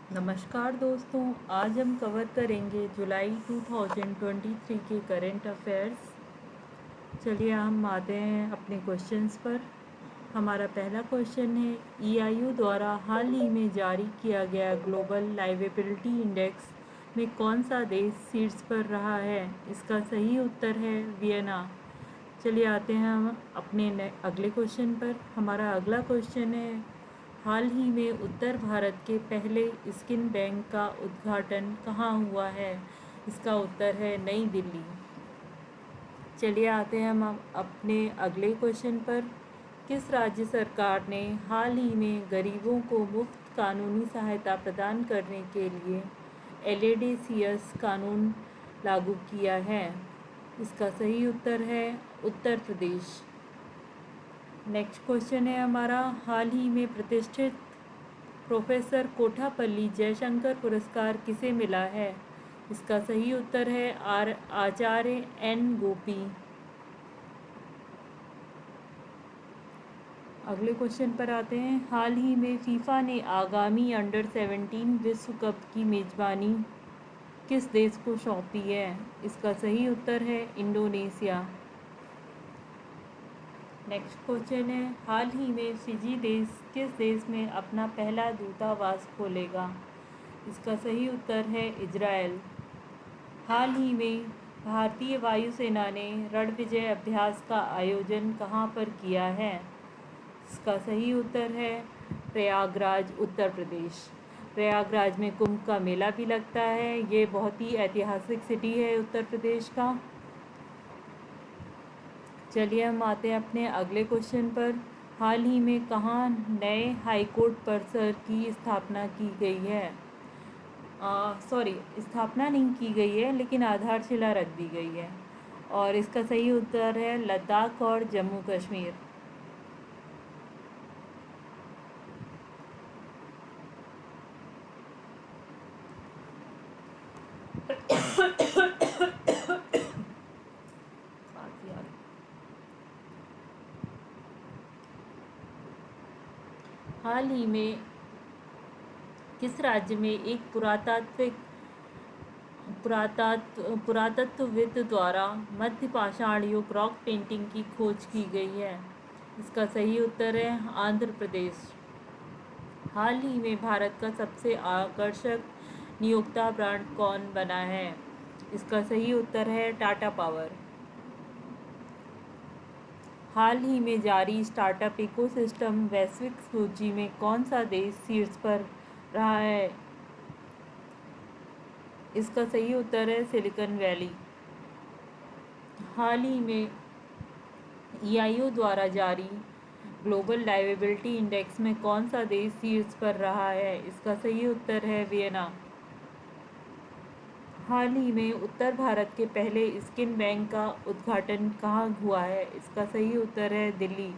नमस्कार दोस्तों, आज हम कवर करेंगे जुलाई 2023 के करंट अफेयर्स। चलिए हम आते हैं अपने क्वेश्चंस पर। हमारा पहला क्वेश्चन है, ईआईयू द्वारा हाल ही में जारी किया गया ग्लोबल लाइवेबिलिटी इंडेक्स में कौन सा देश शीर्ष पर रहा है? इसका सही उत्तर है वियना। चलिए आते हैं हम अपने अगले क्वेश्चन पर। हमारा अगला क्वेश्चन है, हाल ही में उत्तर भारत के पहले स्किन बैंक का उद्घाटन कहाँ हुआ है? इसका उत्तर है नई दिल्ली। चलिए आते हैं हम अपने अगले क्वेश्चन पर। किस राज्य सरकार ने हाल ही में गरीबों को मुफ्त कानूनी सहायता प्रदान करने के लिए एलएडीसीएस कानून लागू किया है? इसका सही उत्तर है उत्तर प्रदेश। नेक्स्ट क्वेश्चन है हमारा, हाल ही में प्रतिष्ठित प्रोफेसर कोठापल्ली जयशंकर पुरस्कार किसे मिला है? इसका सही उत्तर है आचार्य एन गोपी। अगले क्वेश्चन पर आते हैं, हाल ही में फीफा ने आगामी अंडर 17 विश्व कप की मेज़बानी किस देश को सौंपी है? इसका सही उत्तर है इंडोनेशिया। नेक्स्ट क्वेश्चन है, हाल ही में फिजी देश किस देश में अपना पहला दूतावास खोलेगा? इसका सही उत्तर है इजराइल। हाल ही में भारतीय वायुसेना ने रणविजय अभ्यास का आयोजन कहाँ पर किया है? इसका सही उत्तर है प्रयागराज, उत्तर प्रदेश। प्रयागराज में कुंभ का मेला भी लगता है। ये बहुत ही ऐतिहासिक सिटी है उत्तर प्रदेश का। चलिए हम आते हैं अपने अगले क्वेश्चन पर। हाल ही में कहाँ नए हाईकोर्ट परिसर की स्थापना की गई है? स्थापना नहीं की गई है, लेकिन आधारशिला रख दी गई है। और इसका सही उत्तर है लद्दाख और जम्मू कश्मीर। हाल ही में किस राज्य में एक पुरातत्वविद द्वारा मध्य पाषाण युग रॉक पेंटिंग की खोज की गई है? इसका सही उत्तर है आंध्र प्रदेश। हाल ही में भारत का सबसे आकर्षक नियोक्ता ब्रांड कौन बना है? इसका सही उत्तर है टाटा पावर। हाल ही में जारी स्टार्टअप इकोसिस्टम वैश्विक सूची में कौन सा देश शीर्ष पर रहा है? इसका सही उत्तर है सिलिकॉन वैली। हाल ही में ईआईयू द्वारा जारी ग्लोबल लाइवेबिलिटी इंडेक्स में कौन सा देश शीर्ष पर रहा है? इसका सही उत्तर है वियना। हाल ही में उत्तर भारत के पहले स्किन बैंक का उद्घाटन कहाँ हुआ है? इसका सही उत्तर है दिल्ली।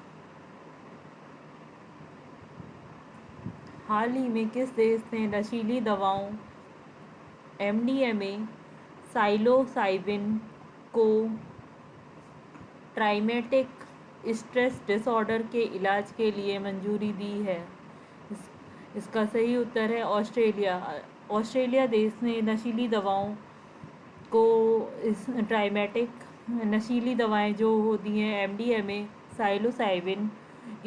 हाल ही में किस देश ने नशीली दवाओं एमडीएमए साइलोसाइबिन को ट्राइमेटिक स्ट्रेस डिसऑर्डर के इलाज के लिए मंजूरी दी है? इसका सही उत्तर है ऑस्ट्रेलिया। ऑस्ट्रेलिया देश ने नशीली दवाओं को ट्राइमेटिक नशीली दवाएं जो होती हैं एमडीएमए साइलोसाइबिन,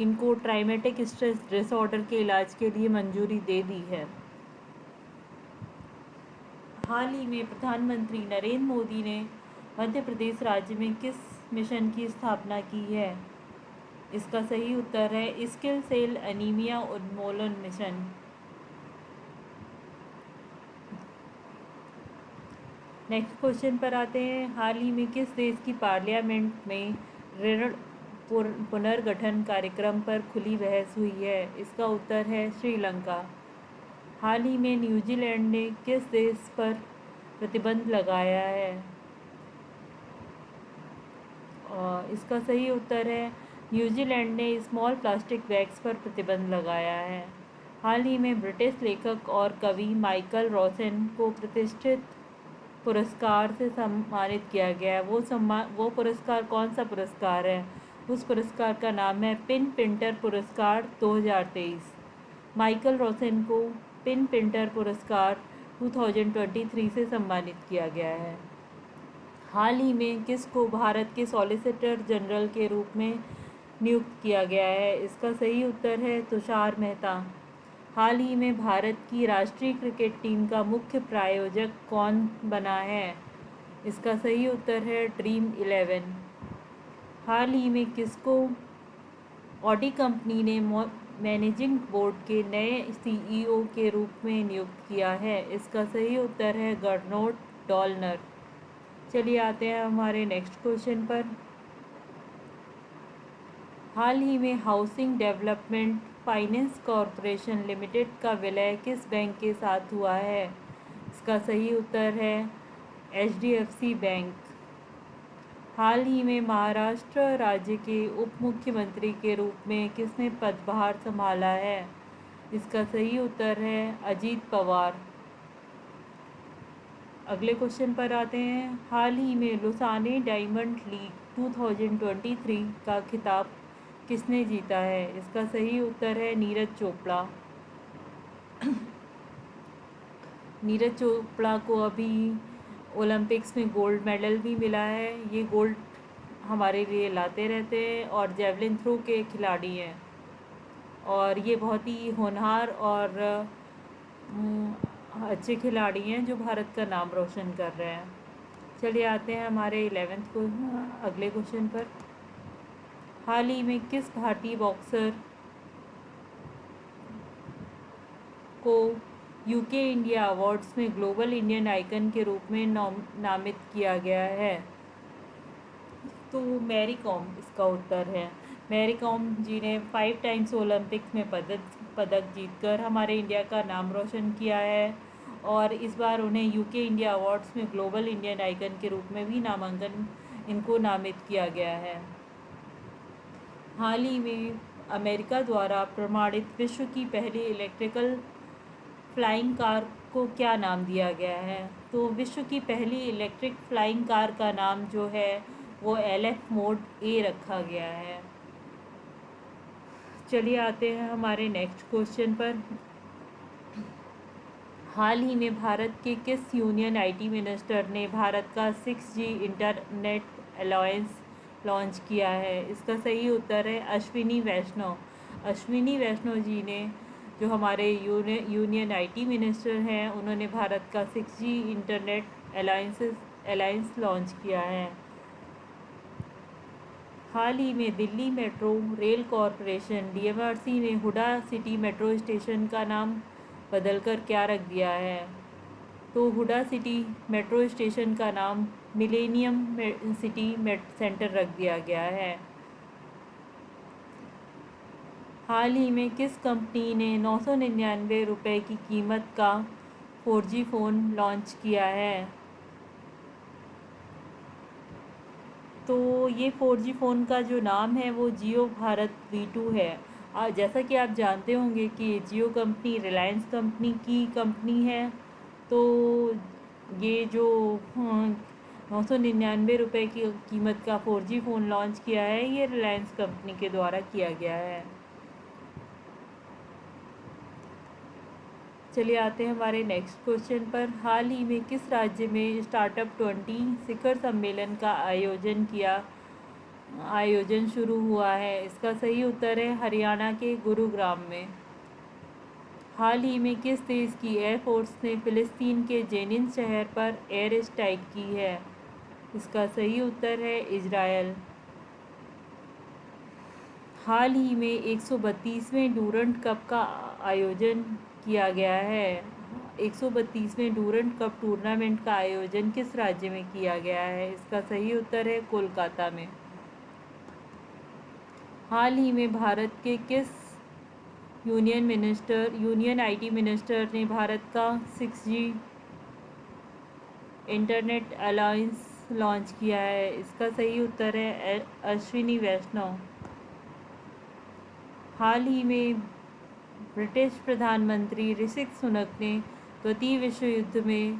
इनको ट्राइमेटिक स्ट्रेस डिसऑर्डर के इलाज के लिए मंजूरी दे दी है। हाल ही में प्रधानमंत्री नरेंद्र मोदी ने मध्य प्रदेश राज्य में किस मिशन की स्थापना की है? इसका सही उत्तर है स्किल सेल एनीमिया उन्मूलन मिशन। नेक्स्ट क्वेश्चन पर आते हैं, हाल ही में किस देश की पार्लियामेंट में ऋण पुनर्गठन कार्यक्रम पर खुली बहस हुई है? इसका उत्तर है श्रीलंका। हाल ही में न्यूजीलैंड ने किस देश पर प्रतिबंध लगाया है? और इसका सही उत्तर है न्यूजीलैंड ने स्मॉल प्लास्टिक बैग्स पर प्रतिबंध लगाया है। हाल ही में ब्रिटिश लेखक और कवि माइकल रॉसन को प्रतिष्ठित पुरस्कार से सम्मानित किया गया है। वो पुरस्कार कौन सा पुरस्कार है? उस पुरस्कार का नाम है पिन पिंटर पुरस्कार 2023। माइकल रॉसन को पिन प्रिंटर पुरस्कार 2023 से सम्मानित किया गया है। हाल ही में किसको भारत के सॉलिसिटर जनरल के रूप में नियुक्त किया गया है? इसका सही उत्तर है तुषार मेहता। हाल ही में भारत की राष्ट्रीय क्रिकेट टीम का मुख्य प्रायोजक कौन बना है? इसका सही उत्तर है ड्रीम 11। हाल ही में किसको ऑडी कंपनी ने मैनेजिंग बोर्ड के नए सीईओ के रूप में नियुक्त किया है? इसका सही उत्तर है गर्नोट डॉलनर। चलिए आते हैं हमारे नेक्स्ट क्वेश्चन पर। हाल ही में housing development finance corporation limited का विलय किस बैंक के साथ हुआ है? इसका सही उत्तर है HDFC बैंक। हाल ही में महाराष्ट्र राज्य के उप मुख्यमंत्री के रूप में किसने पदभार संभाला है? इसका सही उत्तर है अजीत पवार। अगले क्वेश्चन पर आते हैं। हाल ही में लुसाने डायमंड लीग 2023 का खिताब किसने जीता है? इसका सही उत्तर है नीरज चोपड़ा। नीरज चोपड़ा को अभी ओलंपिक्स में गोल्ड मेडल भी मिला है। ये गोल्ड हमारे लिए लाते रहते हैं और जेवलिन थ्रो के खिलाड़ी हैं और ये बहुत ही होनहार और अच्छे खिलाड़ी हैं जो भारत का नाम रोशन कर रहे हैं। चलिए आते हैं हमारे 11th को अगले क्वेश्चन पर। हाल ही में किस भारतीय बॉक्सर को यूके इंडिया अवार्ड्स में ग्लोबल इंडियन आइकन के रूप में नामित किया गया है? तो मैरी कॉम इसका उत्तर है। मैरी कॉम जी ने 5 टाइम्स ओलंपिक्स में पदक जीतकर हमारे इंडिया का नाम रोशन किया है और इस बार उन्हें यूके इंडिया अवार्ड्स में ग्लोबल इंडियन आइकन के रूप में भी नामांकन इनको नामित किया गया है। हाल ही में अमेरिका द्वारा प्रमाणित विश्व की पहली इलेक्ट्रिकल फ्लाइंग कार को क्या नाम दिया गया है? तो विश्व की पहली इलेक्ट्रिक फ्लाइंग कार का नाम जो है वो LF मोड A रखा गया है। चलिए आते हैं हमारे नेक्स्ट क्वेश्चन पर। हाल ही में भारत के किस यूनियन IT मिनिस्टर ने भारत का 6G इंटरनेट अलायंस लॉन्च किया है? इसका सही उत्तर है अश्विनी वैष्णव। अश्विनी वैष्णव जी ने जो हमारे यूनियन IT मिनिस्टर हैं उन्होंने भारत का 6G इंटरनेट अलायंस लॉन्च किया है। हाल ही में Delhi metro rail corporation DMRC ने हुडा सिटी मेट्रो स्टेशन का नाम बदलकर क्या रख दिया है? तो हुडा सिटी मेट्रो स्टेशन का नाम मिलेनियम सिटी सेंटर रख दिया गया है। हाल ही में किस कंपनी ने 999 रुपये की कीमत का 4G फ़ोन लॉन्च किया है? तो ये 4G फ़ोन का जो नाम है वो जियो भारत V2 है। जैसा कि आप जानते होंगे कि जियो कंपनी रिलायंस कंपनी की कंपनी है, तो ये जो 999 रुपये की कीमत का 4G फ़ोन लॉन्च किया है ये रिलायंस कंपनी के द्वारा किया गया है। चलिए आते हैं हमारे नेक्स्ट क्वेश्चन पर। हाल ही में किस राज्य में स्टार्टअप 20 शिखर सम्मेलन का आयोजन शुरू हुआ है? इसका सही उत्तर है हरियाणा के गुरुग्राम में। हाल ही में किस देश की एयरफोर्स ने फ़िलिस्तीन के जेनिन शहर पर एयर स्ट्राइक की है? इसका सही उत्तर है इजरायल। हाल ही में 132वें डूरंट कप का आयोजन किया गया है। 132वें डूरंट कप टूर्नामेंट का आयोजन किस राज्य में किया गया है? इसका सही उत्तर है कोलकाता में। हाल ही में भारत के किस यूनियन IT मिनिस्टर ने भारत का 6G इंटरनेट अलायंस लॉन्च किया है? इसका सही उत्तर है अश्विनी वैष्णव। हाल ही में ब्रिटिश प्रधानमंत्री ऋषि सुनक ने द्वितीय विश्व युद्ध में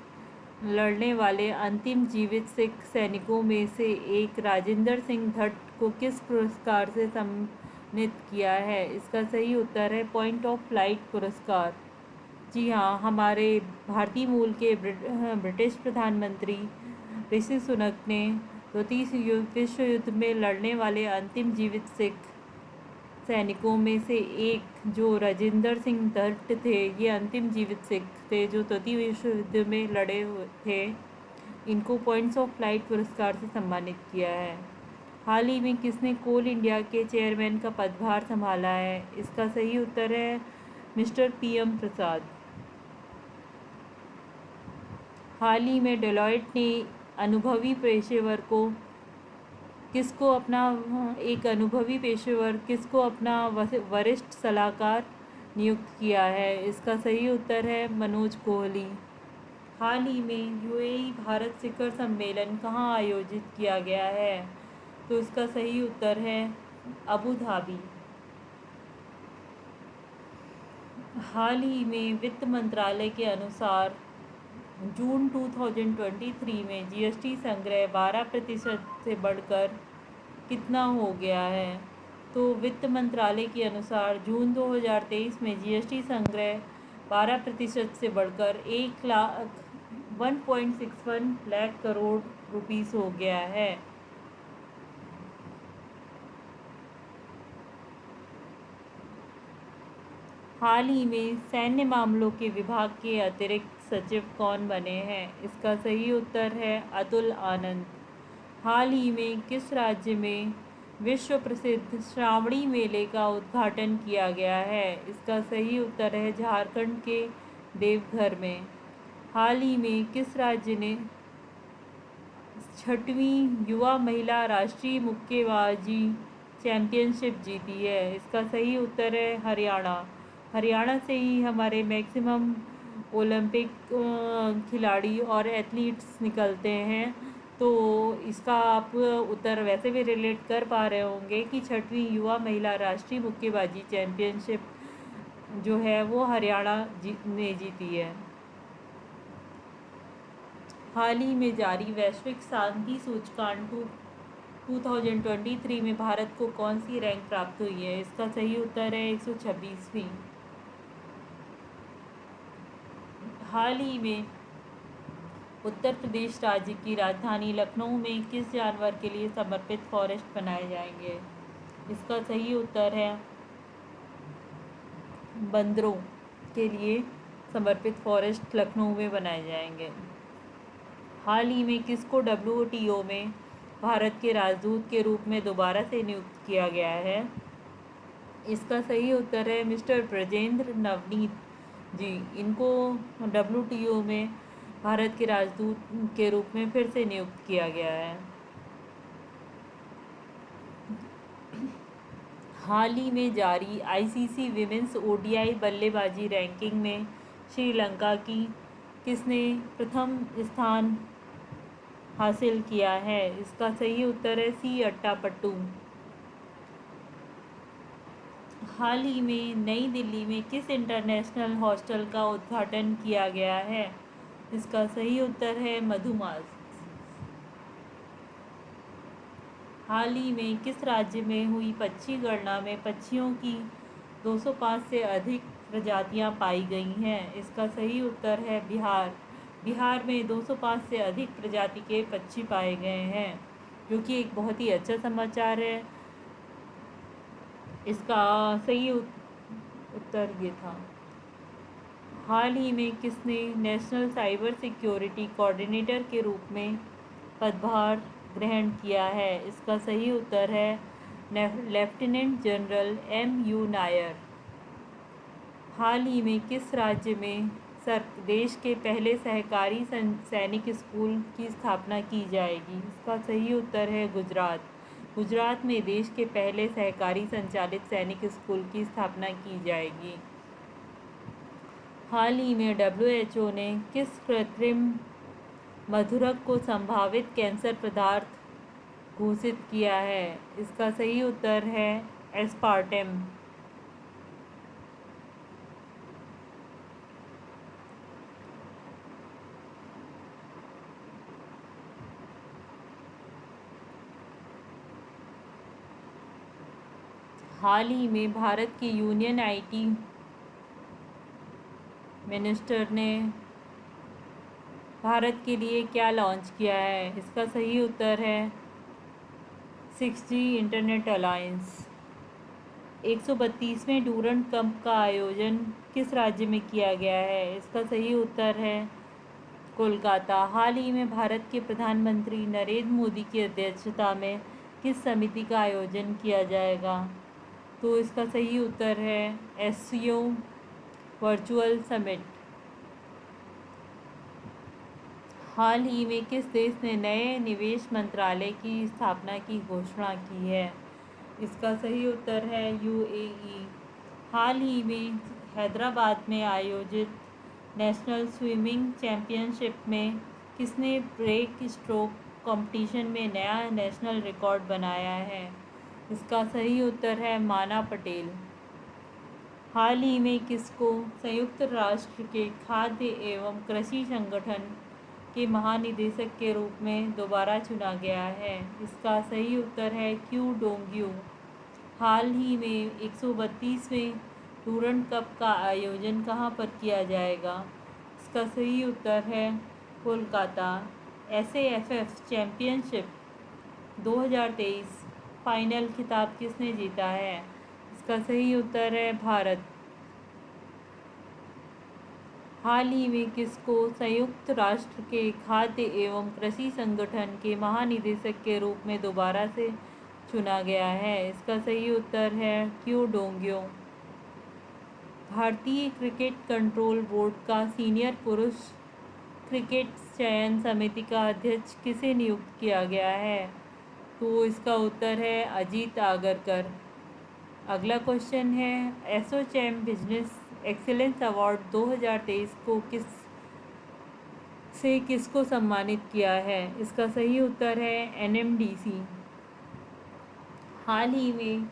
लड़ने वाले अंतिम जीवित सिख सैनिकों में से एक राजेंद्र सिंह भट्ट को किस पुरस्कार से सम्मानित किया है? इसका सही उत्तर है पॉइंट ऑफ फ्लाइट पुरस्कार। जी हाँ, हमारे भारतीय मूल के ब्रिटिश प्रधानमंत्री ऋषि सुनक ने द्वितीय विश्व युद्ध में लड़ने वाले अंतिम जीवित सिख सैनिकों में से एक जो राजेंद्र सिंह दत्त थे, ये अंतिम जीवित सिख थे जो द्वितीय विश्व युद्ध में लड़े हुए थे। इनको पॉइंट्स ऑफ फ्लाइट पुरस्कार से सम्मानित किया है। हाल ही में किसने कोल इंडिया के चेयरमैन का पदभार संभाला है? इसका सही उत्तर है मिस्टर PM प्रसाद। हाल ही में डेलॉयट ने अनुभवी पेशेवर को किसको अपना एक अनुभवी पेशेवर किसको अपना वरिष्ठ सलाहकार नियुक्त किया है? इसका सही उत्तर है मनोज कोहली। हाल ही में UAE भारत शिखर सम्मेलन कहाँ आयोजित किया गया है? तो इसका सही उत्तर है अबू धाबी। हाल ही में वित्त मंत्रालय के अनुसार जून 2023 में GST संग्रह 12% से बढ़कर कितना हो गया है? तो वित्त मंत्रालय के अनुसार जून 2023 में GST संग्रह 12% से बढ़कर 1.61 लाख करोड़ रुपीस हो गया है। हाल ही में सैन्य मामलों के विभाग के अतिरिक्त सचिव कौन बने हैं? इसका सही उत्तर है अतुल आनंद। हाल ही में किस राज्य में विश्व प्रसिद्ध श्रावणी मेले का उद्घाटन किया गया है? इसका सही उत्तर है झारखंड के देवघर में। हाल ही में किस राज्य ने 6वीं युवा महिला राष्ट्रीय मुक्केबाजी चैंपियनशिप जीती है? इसका सही उत्तर है हरियाणा। हरियाणा से ही हमारे मैक्सिमम ओलंपिक खिलाड़ी और एथलीट्स निकलते हैं। तो इसका आप उत्तर वैसे भी रिलेट कर पा रहे होंगे कि 6वीं युवा महिला राष्ट्रीय मुक्केबाजी चैंपियनशिप जो है वो हरियाणा ने जीती है। हाल ही में जारी वैश्विक शांति सूचकांक 2023 में भारत को कौन सी रैंक प्राप्त हुई है? इसका सही उत्तर है 126वीं। हाल ही में उत्तर प्रदेश राज्य की राजधानी लखनऊ में किस जानवर के लिए समर्पित फॉरेस्ट बनाए जाएंगे? इसका सही उत्तर है बंदरों के लिए समर्पित फॉरेस्ट लखनऊ में बनाए जाएंगे। हाल ही में किसको WTO में भारत के राजदूत के रूप में दोबारा से नियुक्त किया गया है? इसका सही उत्तर है मिस्टर ब्रजेंद्र नवनीत जी। इनको WTO में भारत के राजदूत के रूप में फिर से नियुक्त किया गया है। हाल ही में जारी ICC विमेंस ODI बल्लेबाजी रैंकिंग में श्रीलंका की किसने प्रथम स्थान हासिल किया है? इसका सही उत्तर है C अट्टापट्टू। हाल ही में नई दिल्ली में किस इंटरनेशनल हॉस्टल का उद्घाटन किया गया है? इसका सही उत्तर है मधुमास। हाल ही में किस राज्य में हुई पक्षी गणना में पक्षियों की 205 से अधिक प्रजातियां पाई गई हैं? इसका सही उत्तर है बिहार। बिहार में 205 से अधिक प्रजाति के पक्षी पाए गए हैं, जो कि एक बहुत ही अच्छा समाचार है। इसका सही उत्तर ये था। हाल ही में किसने नेशनल साइबर सिक्योरिटी कोऑर्डिनेटर के रूप में पदभार ग्रहण किया है? इसका सही उत्तर है लेफ्टिनेंट जनरल MU नायर। हाल ही में किस राज्य में देश के पहले सहकारी सैनिक स्कूल की स्थापना की जाएगी? इसका सही उत्तर है गुजरात। गुजरात में देश के पहले सहकारी संचालित सैनिक स्कूल की स्थापना की जाएगी। हाल ही में WHO ने किस कृत्रिम मधुरक को संभावित कैंसर पदार्थ घोषित किया है? इसका सही उत्तर है एस्पार्टेम। हाल ही में भारत की यूनियन IT मिनिस्टर ने भारत के लिए क्या लॉन्च किया है? इसका सही उत्तर है 6G इंटरनेट अलायंस। 132वें डूरंड कप का आयोजन किस राज्य में किया गया है? इसका सही उत्तर है कोलकाता। हाल ही में भारत के प्रधानमंत्री नरेंद्र मोदी की अध्यक्षता में किस समिति का आयोजन किया जाएगा? तो इसका सही उत्तर है एससीओ वर्चुअल समिट। हाल ही में किस देश ने नए निवेश मंत्रालय की स्थापना की घोषणा की है? इसका सही उत्तर है यूएई। हाल ही में हैदराबाद में आयोजित नेशनल स्विमिंग चैंपियनशिप में किसने ब्रेक स्ट्रोक कंपटीशन में नया नेशनल रिकॉर्ड बनाया है? इसका सही उत्तर है माना पटेल। हाल ही में किसको संयुक्त राष्ट्र के खाद्य एवं कृषि संगठन के महानिदेशक के रूप में दोबारा चुना गया है? इसका सही उत्तर है क्यू डोंगयू। हाल ही में 132वें डूरंड कप का आयोजन कहाँ पर किया जाएगा? इसका सही उत्तर है कोलकाता। SAFF चैम्पियनशिप 2023 फाइनल खिताब किसने जीता है? इसका सही उत्तर है भारत। हाल ही में किसको संयुक्त राष्ट्र के खाद्य एवं कृषि संगठन के महानिदेशक के रूप में दोबारा से चुना गया है? इसका सही उत्तर है क्यू डोंगयो। भारतीय क्रिकेट कंट्रोल बोर्ड का सीनियर पुरुष क्रिकेट चयन समिति का अध्यक्ष किसे नियुक्त किया गया है? तो इसका उत्तर है अजीत आगरकर। अगला क्वेश्चन है एसोचैम बिजनेस एक्सीलेंस अवार्ड 2023 को किसको सम्मानित किया है? इसका सही उत्तर है NMDC। हाल ही में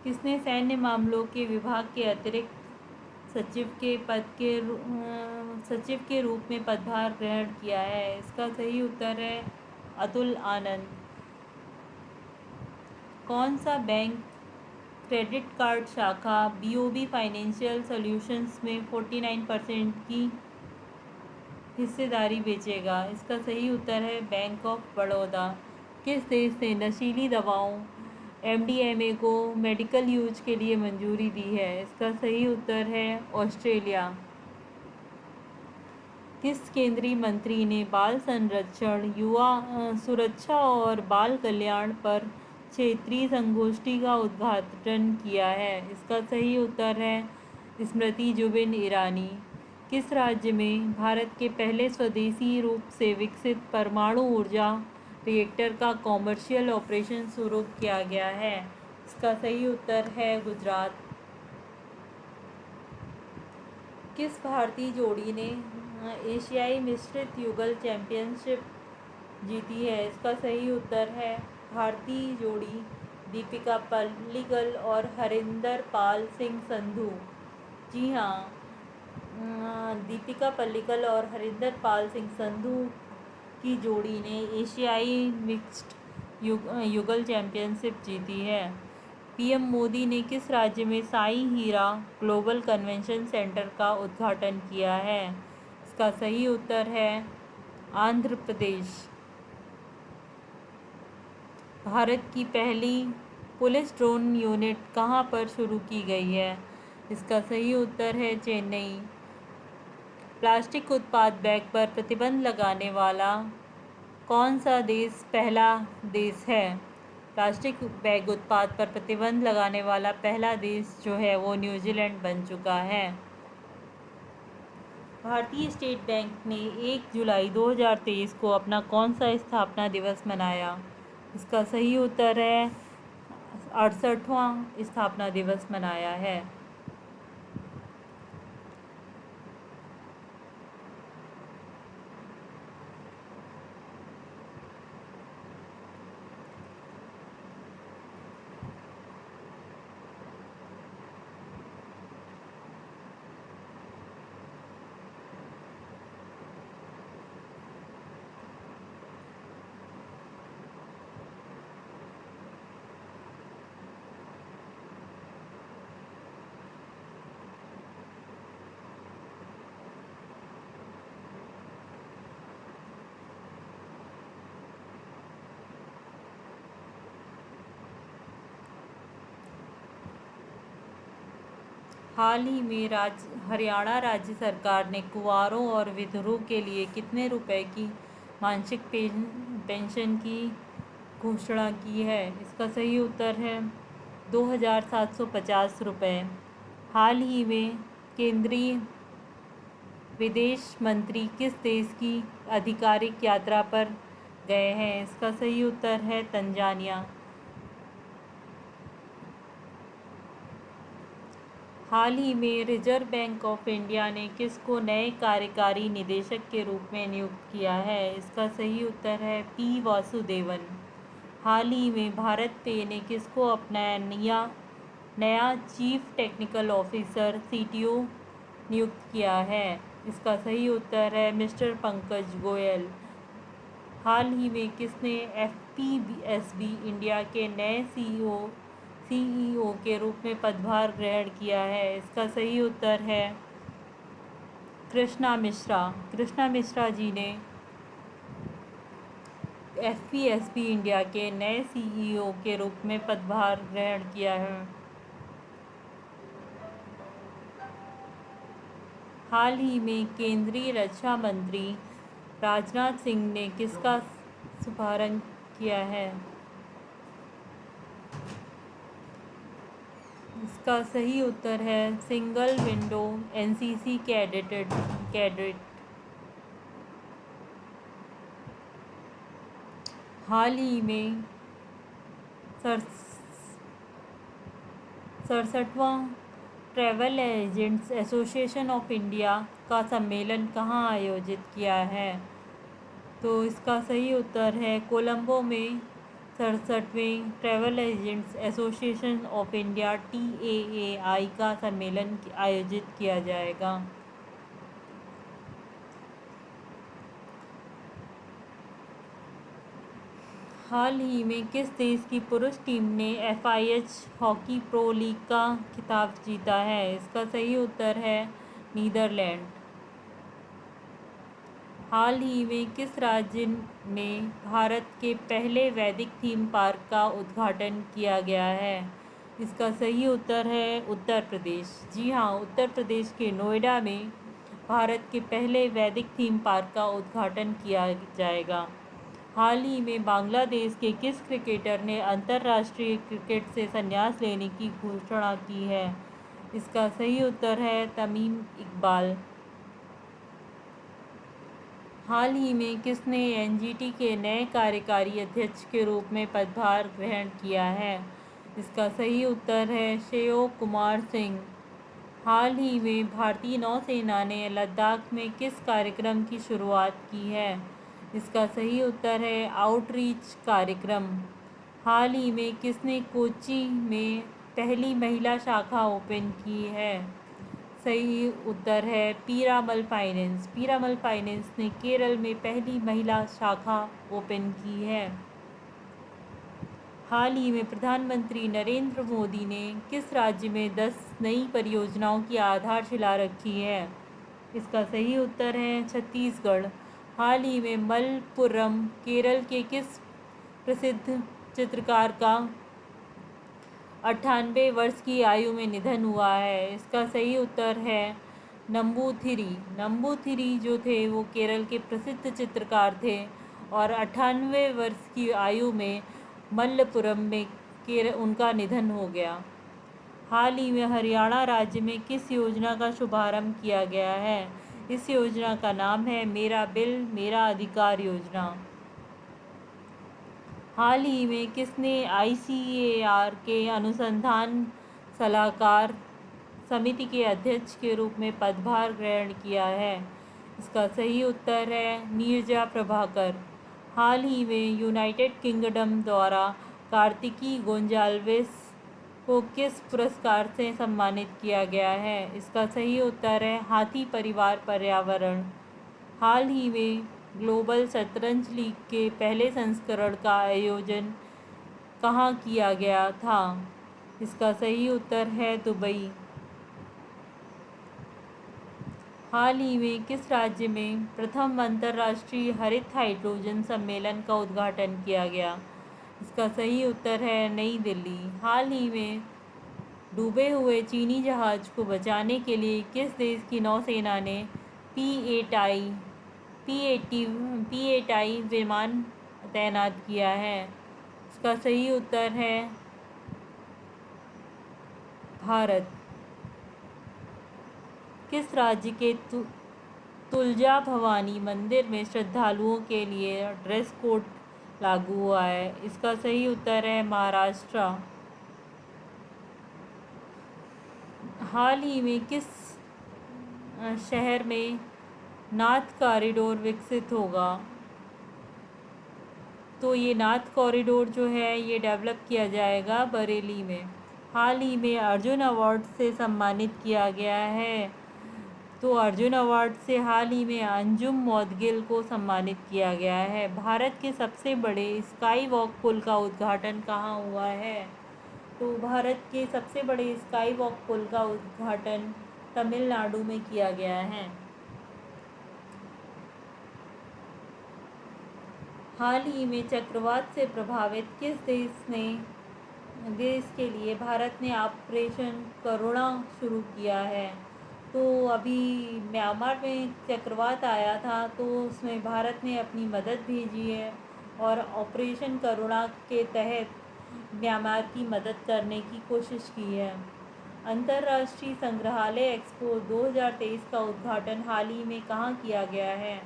किसने सैन्य मामलों के विभाग के अतिरिक्त सचिव के रूप में पदभार ग्रहण किया है? इसका सही उत्तर है अतुल आनंद। कौन सा बैंक क्रेडिट कार्ड शाखा BOB फाइनेंशियल सॉल्यूशंस में 49% की हिस्सेदारी बेचेगा? इसका सही उत्तर है बैंक ऑफ बड़ौदा। किस देश ने नशीली दवाओं MDMA को मेडिकल यूज के लिए मंजूरी दी है? इसका सही उत्तर है ऑस्ट्रेलिया। किस केंद्रीय मंत्री ने बाल संरक्षण, युवा सुरक्षा और बाल कल्याण पर क्षेत्रीय संगोष्ठी का उद्घाटन किया है? इसका सही उत्तर है स्मृति जुबिन ईरानी। किस राज्य में भारत के पहले स्वदेशी रूप से विकसित परमाणु ऊर्जा रिएक्टर का कॉमर्शियल ऑपरेशन शुरू किया गया है? इसका सही उत्तर है गुजरात। किस भारतीय जोड़ी ने एशियाई मिश्रित युगल चैंपियनशिप जीती है? इसका सही उत्तर है भारतीय जोड़ी दीपिका पल्लिकल और हरिंदर पाल सिंह संधू। जी हाँ, दीपिका पल्लिकल और हरिंदर पाल सिंह संधू की जोड़ी ने एशियाई मिक्स्ड युगल चैंपियनशिप जीती है। PM मोदी ने किस राज्य में साई हीरा ग्लोबल कन्वेंशन सेंटर का उद्घाटन किया है? इसका सही उत्तर है आंध्र प्रदेश। भारत की पहली पुलिस ड्रोन यूनिट कहाँ पर शुरू की गई है? इसका सही उत्तर है चेन्नई। प्लास्टिक उत्पाद बैग पर प्रतिबंध लगाने वाला कौन सा देश पहला देश है? प्लास्टिक बैग उत्पाद पर प्रतिबंध लगाने वाला पहला देश जो है वो न्यूजीलैंड बन चुका है। भारतीय स्टेट बैंक ने 1 जुलाई 2023 को अपना कौन सा स्थापना दिवस मनाया? इसका सही उत्तर है 68वां स्थापना दिवस मनाया है। हाल ही में हरियाणा राज्य सरकार ने कुंवारों और विधवों के लिए कितने रुपए की मासिक पेंशन की घोषणा की है? इसका सही उत्तर है 2750 रुपये। हाल ही में केंद्रीय विदेश मंत्री किस देश की आधिकारिक यात्रा पर गए हैं? इसका सही उत्तर है तंजानिया। हाल ही में रिजर्व बैंक ऑफ इंडिया ने किसको नए कार्यकारी निदेशक के रूप में नियुक्त किया है? इसका सही उत्तर है पी वासुदेवन। हाल ही में भारत पे ने किसको अपना नया चीफ टेक्निकल ऑफिसर CTO नियुक्त किया है? इसका सही उत्तर है मिस्टर पंकज गोयल। हाल ही में किसने FPSB इंडिया के नए CEO के रूप में पदभार ग्रहण किया है? इसका सही उत्तर है कृष्णा मिश्रा। कृष्णा मिश्रा जी ने FPSB इंडिया के नए CEO के रूप में पदभार ग्रहण किया है। हाल ही में केंद्रीय रक्षा मंत्री राजनाथ सिंह ने किसका शुभारंभ किया है? इसका सही उत्तर है सिंगल विंडो NCC कैडेट। हाल ही में 67वां travel agents association of India का सम्मेलन कहाँ आयोजित किया है? तो इसका सही उत्तर है कोलंबो में 67वें travel agents association of India TAAI का सम्मेलन आयोजित किया जाएगा। हाल ही में किस देश की पुरुष टीम ने FIH हॉकी प्रो लीग का खिताब जीता है? इसका सही उत्तर है नीदरलैंड। हाल ही में किस राज्य में भारत के पहले वैदिक थीम पार्क का उद्घाटन किया गया है? इसका सही उत्तर है उत्तर प्रदेश। जी हाँ, उत्तर प्रदेश के नोएडा में भारत के पहले वैदिक थीम पार्क का उद्घाटन किया जाएगा। हाल ही में बांग्लादेश के किस क्रिकेटर ने अंतर्राष्ट्रीय क्रिकेट से संन्यास लेने की घोषणा की है? इसका सही उत्तर है तमीम इकबाल। हाल ही में किसने NGT के नए कार्यकारी अध्यक्ष के रूप में पदभार ग्रहण किया है? इसका सही उत्तर है श्रेयो कुमार सिंह। हाल ही में भारतीय नौसेना ने लद्दाख में किस कार्यक्रम की शुरुआत की है? इसका सही उत्तर है आउटरीच कार्यक्रम। हाल ही में किसने कोच्चि में पहली महिला शाखा ओपन की है? सही उत्तर है पीरामल फाइनेंस। पीरामल फाइनेंस ने केरल में पहली महिला शाखा ओपन की है। हाल ही में प्रधानमंत्री नरेंद्र मोदी ने किस राज्य में 10 नई परियोजनाओं की आधारशिला रखी है? इसका सही उत्तर है छत्तीसगढ़। हाल ही में मलप्पुरम केरल के किस प्रसिद्ध चित्रकार का 98 वर्ष की आयु में निधन हुआ है? इसका सही उत्तर है नंबूथिरी। नंबूथिरी जो थे वो केरल के प्रसिद्ध चित्रकार थे और 98 वर्ष की आयु में मलप्पुरम में उनका निधन हो गया। हाल ही में हरियाणा राज्य में किस योजना का शुभारंभ किया गया है? इस योजना का नाम है मेरा बिल मेरा अधिकार योजना। हाल ही में किसने ICAR के अनुसंधान सलाहकार समिति के अध्यक्ष के रूप में पदभार ग्रहण किया है? इसका सही उत्तर है नीरजा प्रभाकर। हाल ही में यूनाइटेड किंगडम द्वारा कार्तिकी गोंजाल्वेस को किस पुरस्कार से सम्मानित किया गया है? इसका सही उत्तर है हाथी परिवार पर्यावरण। हाल ही में ग्लोबल शतरंज लीग के पहले संस्करण का आयोजन कहाँ किया गया था? इसका सही उत्तर है दुबई। हाल ही में किस राज्य में प्रथम अंतर्राष्ट्रीय हरित हाइड्रोजन सम्मेलन का उद्घाटन किया गया? इसका सही उत्तर है नई दिल्ली। हाल ही में डूबे हुए चीनी जहाज़ को बचाने के लिए किस देश की नौसेना ने P-8I P-8I विमान तैनात किया है? इसका सही उत्तर है भारत। किस राज्य के तुलजा भवानी मंदिर में श्रद्धालुओं के लिए ड्रेस कोड लागू हुआ है? इसका सही उत्तर है महाराष्ट्र। हाल ही में किस शहर में नाथ कॉरिडोर विकसित होगा? तो ये नाथ कॉरिडोर जो है ये डेवलप किया जाएगा बरेली में। हाल ही में अर्जुन अवार्ड से सम्मानित किया गया है। तो अर्जुन अवार्ड से हाल ही में अंजुम मौदगिल को सम्मानित किया गया है। भारत के सबसे बड़े स्काई वॉक पुल का उद्घाटन कहाँ हुआ है? तो भारत के सबसे बड़े स्काई वॉक पुल का उद्घाटन तमिलनाडु में किया गया है। हाल ही में चक्रवात से प्रभावित किस देश के लिए भारत ने ऑपरेशन करुणा शुरू किया है? तो अभी म्यांमार में चक्रवात आया था, तो उसमें भारत ने अपनी मदद भेजी है और ऑपरेशन करुणा के तहत म्यांमार की मदद करने की कोशिश की है। अंतर्राष्ट्रीय संग्रहालय एक्सपो 2023 का उद्घाटन हाल ही में कहाँ किया गया है?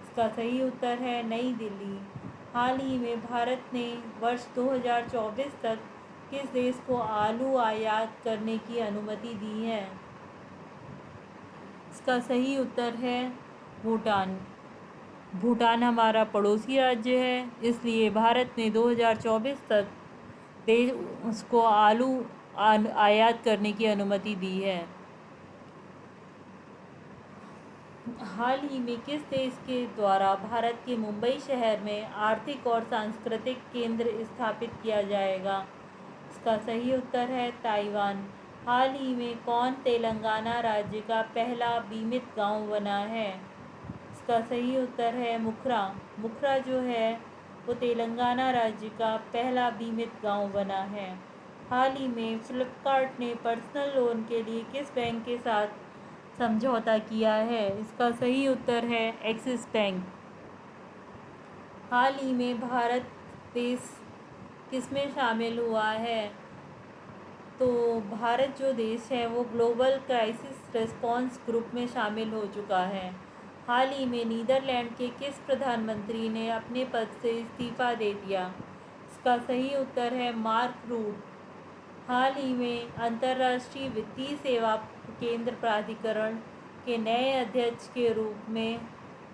इसका सही उत्तर है नई दिल्ली। हाल ही में भारत ने वर्ष 2024 तक किस देश को आलू आयात करने की अनुमति दी है? इसका सही उत्तर है भूटान। भूटान हमारा पड़ोसी राज्य है, इसलिए भारत ने 2024 तक देश उसको आलू आयात करने की अनुमति दी है। हाल ही में किस देश के द्वारा भारत के मुंबई शहर में आर्थिक और सांस्कृतिक केंद्र स्थापित किया जाएगा? इसका सही उत्तर है ताइवान। हाल ही में कौन तेलंगाना राज्य का पहला बीमित गांव बना है? इसका सही उत्तर है मुखरा। मुखरा जो है वो तेलंगाना राज्य का पहला बीमित गांव बना है। हाल ही में फ्लिपकार्ट ने पर्सनल लोन के लिए किस बैंक के साथ समझौता किया है? इसका सही उत्तर है एक्सिस बैंक। हाल ही में भारत देश किसमें शामिल हुआ है? तो भारत जो देश है वो ग्लोबल क्राइसिस रिस्पांस ग्रुप में शामिल हो चुका है। हाल ही में नीदरलैंड के किस प्रधानमंत्री ने अपने पद से इस्तीफा दे दिया? इसका सही उत्तर है मार्क रूट। हाल ही में अंतर्राष्ट्रीय वित्तीय सेवा केंद्र प्राधिकरण के नए अध्यक्ष के रूप में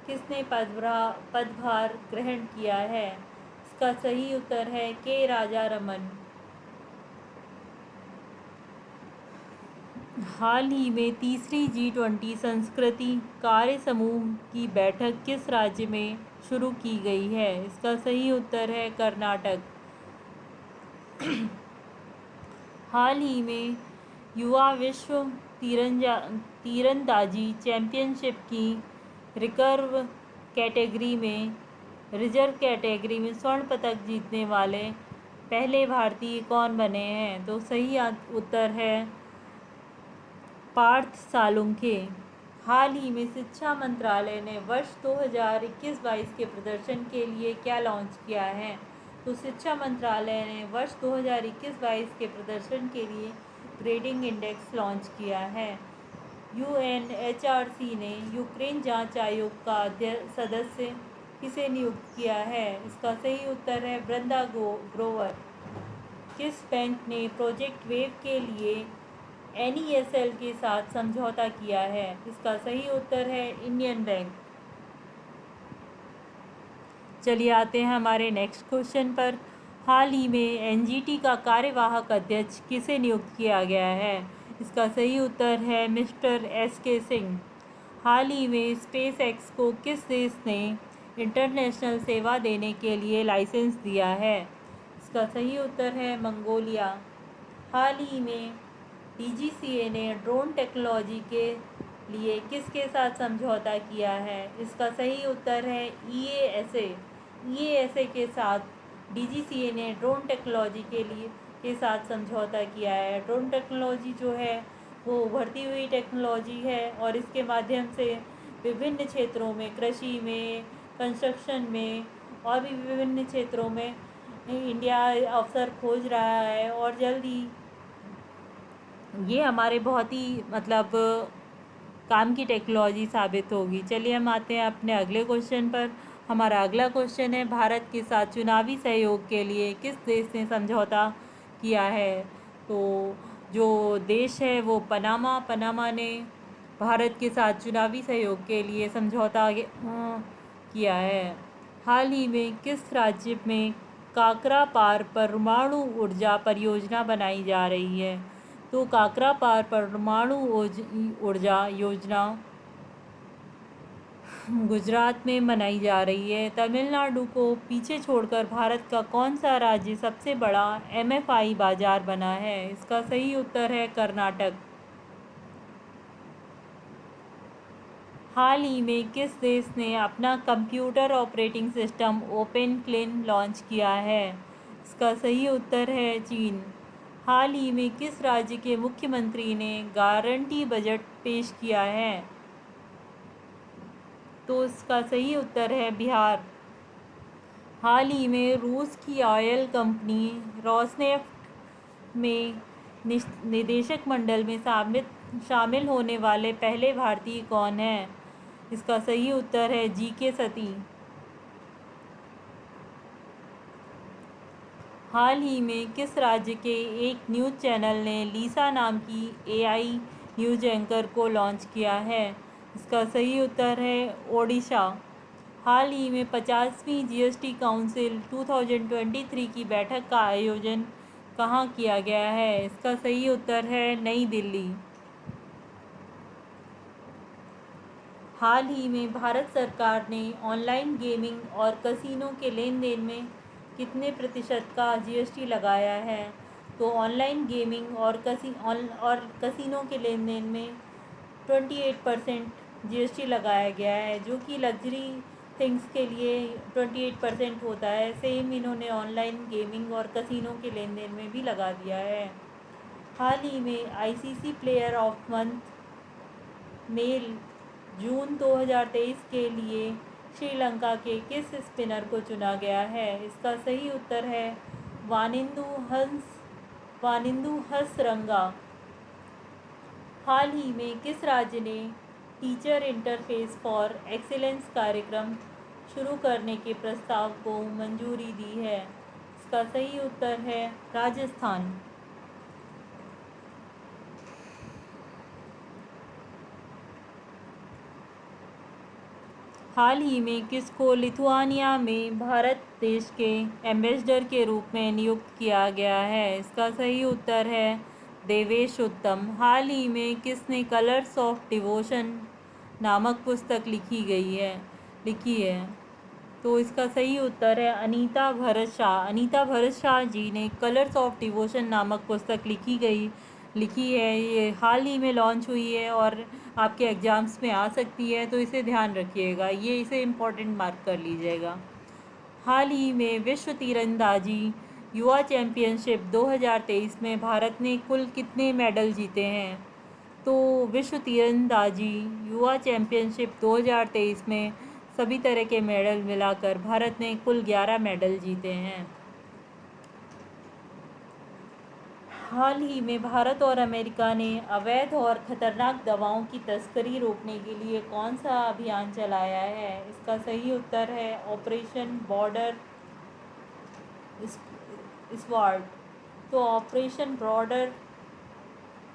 किसने पदभार ग्रहण किया है? इसका सही उत्तर है के राजा रमन। हाल ही में तीसरी G20 संस्कृति कार्य समूह की बैठक किस राज्य में शुरू की गई है? इसका सही उत्तर है कर्नाटक। हाल ही में युवा विश्व तीरंदाजी चैंपियनशिप की रिकर्व कैटेगरी में स्वर्ण पदक जीतने वाले पहले भारतीय कौन बने हैं? तो सही उत्तर है पार्थ सालुंखे। हाल ही में शिक्षा मंत्रालय ने वर्ष 2021-22 के प्रदर्शन के लिए क्या लॉन्च किया है? तो शिक्षा मंत्रालय ने वर्ष 2021-22 के प्रदर्शन के लिए ग्रेडिंग इंडेक्स लॉन्च किया है। UNHRC ने यूक्रेन जांच आयोग का सदस्य किसे नियुक्त किया है? इसका सही उत्तर है वृंदा ग्रोवर। किस बैंक ने प्रोजेक्ट वेव के लिए NESL के साथ समझौता किया है? इसका सही उत्तर है इंडियन बैंक। चलिए आते हैं हमारे नेक्स्ट क्वेश्चन पर। हाल ही में NGT का कार्यवाहक अध्यक्ष किसे नियुक्त किया गया है? इसका सही उत्तर है मिस्टर SK सिंह। हाल ही में SpaceX को किस देश ने इंटरनेशनल सेवा देने के लिए लाइसेंस दिया है? इसका सही उत्तर है मंगोलिया। हाल ही में DGCA ने ड्रोन टेक्नोलॉजी के लिए किसके साथ समझौता किया है? इसका सही उत्तर है EASA के साथ DGCA ने ड्रोन टेक्नोलॉजी के लिए के साथ समझौता किया है। ड्रोन टेक्नोलॉजी जो है वो उभरती हुई टेक्नोलॉजी है और इसके माध्यम से विभिन्न क्षेत्रों में, कृषि में, कंस्ट्रक्शन में और भी विभिन्न क्षेत्रों में इंडिया अवसर खोज रहा है और जल्दी ये हमारे बहुत ही मतलब काम की टेक्नोलॉजी साबित होगी। चलिए हम आते हैं अपने अगले क्वेश्चन पर। हमारा अगला क्वेश्चन है, भारत के साथ चुनावी सहयोग के लिए किस देश ने समझौता किया है? तो जो देश है वो पनामा ने भारत के साथ चुनावी सहयोग के लिए समझौता किया है। हाल ही में किस राज्य में काकरापार परमाणु ऊर्जा परियोजना बनाई जा रही है? तो काकरापार परमाणु ऊर्जा योजना गुजरात में मनाई जा रही है। तमिलनाडु को पीछे छोड़कर भारत का कौन सा राज्य सबसे बड़ा एमएफआई बाजार बना है? इसका सही उत्तर है कर्नाटक। हाल ही में किस देश ने अपना computer operating system open clean launch किया है? इसका सही उत्तर है चीन। हाल ही में किस राज्य के मुख्यमंत्री ने गारंटी बजट पेश किया है? तो इसका सही उत्तर है बिहार। हाल ही में रूस की ऑयल कंपनी रोसनेफ्ट में निदेशक मंडल में शामिल होने वाले पहले भारतीय कौन हैं? इसका सही उत्तर है जीके सती। हाल ही में किस राज्य के एक न्यूज़ चैनल ने लीसा नाम की एआई न्यूज़ एंकर को लॉन्च किया है? इसका सही उत्तर है ओडिशा। हाल ही में 50वीं जीएसटी काउंसिल 2023 की बैठक का आयोजन कहाँ किया गया है? इसका सही उत्तर है नई दिल्ली। हाल ही में भारत सरकार ने ऑनलाइन गेमिंग और कसिनो के लेन देन में कितने प्रतिशत का जीएसटी लगाया है? तो ऑनलाइन गेमिंग और कसिनो के लेन देन में 28% जीएसटी लगाया गया है, जो कि लग्जरी थिंग्स के लिए 28% होता है। सेम इन्होंने ऑनलाइन गेमिंग और कसिनो के लेन देन में भी लगा दिया है। हाल ही में ICC player of month male June 2023 के लिए श्रीलंका के किस स्पिनर को चुना गया है? इसका सही उत्तर है वानिंदु हसरंगा। हाल ही में किस राज्य ने टीचर इंटरफेस फॉर एक्सीलेंस कार्यक्रम शुरू करने के प्रस्ताव को मंजूरी दी है? इसका सही उत्तर है राजस्थान। हाल ही में किसको लिथुआनिया में भारत देश के एम्बेसडर के रूप में नियुक्त किया गया है? इसका सही उत्तर है देवेश उत्तम। हाल ही में किसने कलर्स ऑफ डिवोशन नामक पुस्तक लिखी है? तो इसका सही उत्तर है अनीता भरत शाह। अनीता भरत शाह जी ने कलर्स ऑफ डिवोशन नामक पुस्तक लिखी है। ये हाल ही में लॉन्च हुई है और आपके एग्ज़ाम्स में आ सकती है, तो इसे ध्यान रखिएगा, इसे इम्पोर्टेंट मार्क कर लीजिएगा। हाल ही में विश्व तीरंदाजी युवा चैम्पियनशिप 2023 में भारत ने कुल कितने मेडल जीते हैं? तो विश्व तीरंदाजी युवा चैम्पियनशिप 2023 में सभी तरह के मेडल मिलाकर भारत ने कुल 11 मेडल जीते हैं। हाल ही में भारत और अमेरिका ने अवैध और ख़तरनाक दवाओं की तस्करी रोकने के लिए कौन सा अभियान चलाया है? इसका सही उत्तर है ऑपरेशन बॉर्डर स्वार्ड। तो ऑपरेशन बॉर्डर